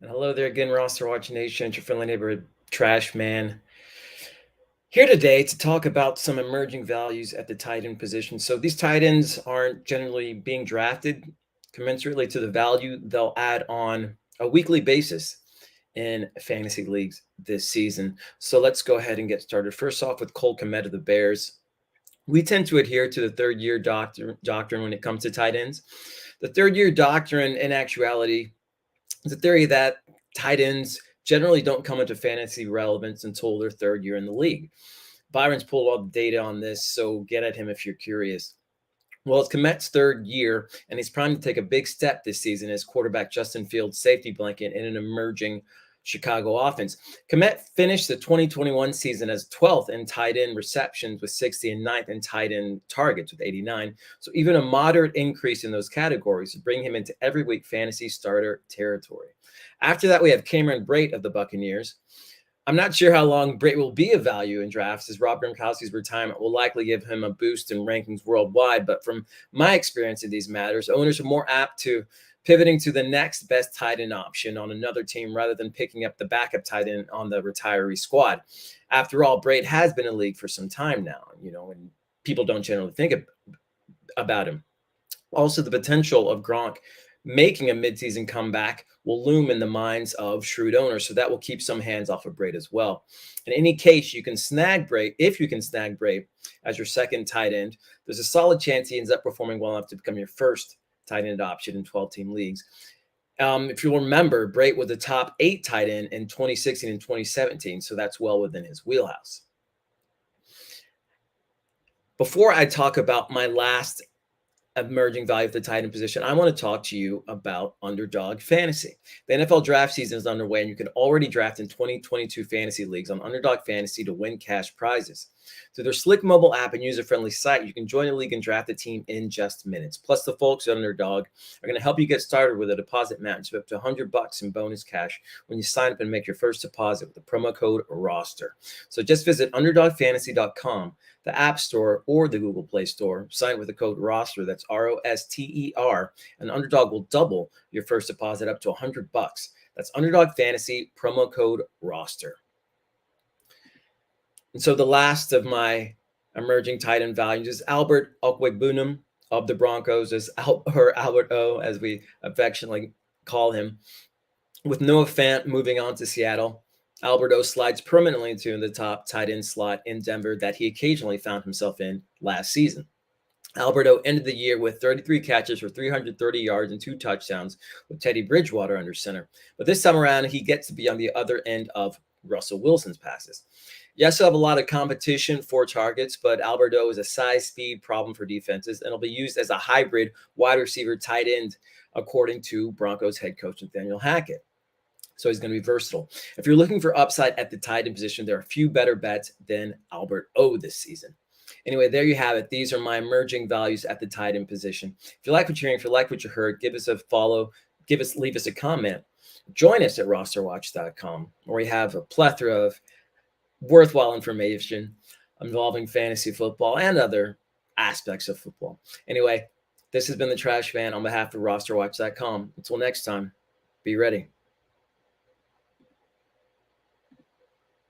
And hello there again, RosterWatch Nation. It's your friendly neighborhood trash man. Here today to talk about some emerging values at the tight end position. So these tight ends aren't generally being drafted commensurately to the value they'll add on a weekly basis in fantasy leagues this season. So let's go ahead and get started. First off with Cole Kmet of the Bears. We tend to adhere to the third year doctrine when it comes to tight ends. The third year doctrine, in actuality, is a theory that tight ends generally don't come into fantasy relevance until their third year in the league. Byron's pulled all the data on this, so get at him if you're curious. Well, it's Kmet's third year, and he's primed to take a big step this season as quarterback Justin Fields' safety blanket in an emerging Chicago offense. Kmet finished the 2021 season as 12th in tight end receptions with 60 and 9th in tight end targets with 89. So even a moderate increase in those categories to bring him into every week fantasy starter territory. After that, we have Cameron Brate of the Buccaneers. I'm not sure how long Brate will be of value in drafts, as Rob Gronkowski's retirement will likely give him a boost in rankings worldwide. But from my experience in these matters, owners are more apt to pivoting to the next best tight end option on another team rather than picking up the backup tight end on the retiree squad. After all, Brate has been in the league for some time now, and people don't generally think about him. Also, the potential of Gronk making a midseason comeback will loom in the minds of shrewd owners, so that will keep some hands off of Brate as well. In any case, you can snag Brate. If you can snag Brate as your second tight end, there's a solid chance he ends up performing well enough to become your first tight end option in 12-team leagues. If you'll remember, Brate was the top 8 tight end in 2016 and 2017, so that's well within his wheelhouse. Before I talk about my last emerging value of the tight end position, I want to talk to you about Underdog Fantasy. The NFL draft season is underway, and you can already draft in 2022 fantasy leagues on Underdog Fantasy to win cash prizes. Through their slick mobile app and user-friendly site, you can join a league and draft a team in just minutes. Plus, the folks at Underdog are going to help you get started with a deposit match of up to $100 in bonus cash when you sign up and make your first deposit with the promo code ROSTER. So just visit UnderdogFantasy.com, the App Store, or the Google Play Store. Sign with the code ROSTER, that's ROSTER, and Underdog will double your first deposit up to $100. That's Underdog Fantasy, promo code ROSTER. And so the last of my emerging tight end values is Albert Okwuegbunam of the Broncos, or Albert O, as we affectionately call him. With Noah Fant moving on to Seattle, Albert O slides permanently into the top tight end slot in Denver that he occasionally found himself in last season. Alberto ended the year with 33 catches for 330 yards and 2 touchdowns with Teddy Bridgewater under center. But this time around, he gets to be on the other end of Russell Wilson's passes. Yes, he'll have a lot of competition for targets, but Alberto is a size-speed problem for defenses, and will be used as a hybrid wide receiver tight end, according to Broncos head coach Nathaniel Hackett. So he's going to be versatile. If you're looking for upside at the tight end position, there are a few better bets than Albert O this season. Anyway, there you have it. These are my emerging values at the tight end position. If you like what you're hearing, if you like what you heard, give us a follow, leave us a comment. Join us at RosterWatch.com, where we have a plethora of worthwhile information involving fantasy football and other aspects of football. Anyway, this has been the Trash Man on behalf of RosterWatch.com. Until next time, be ready.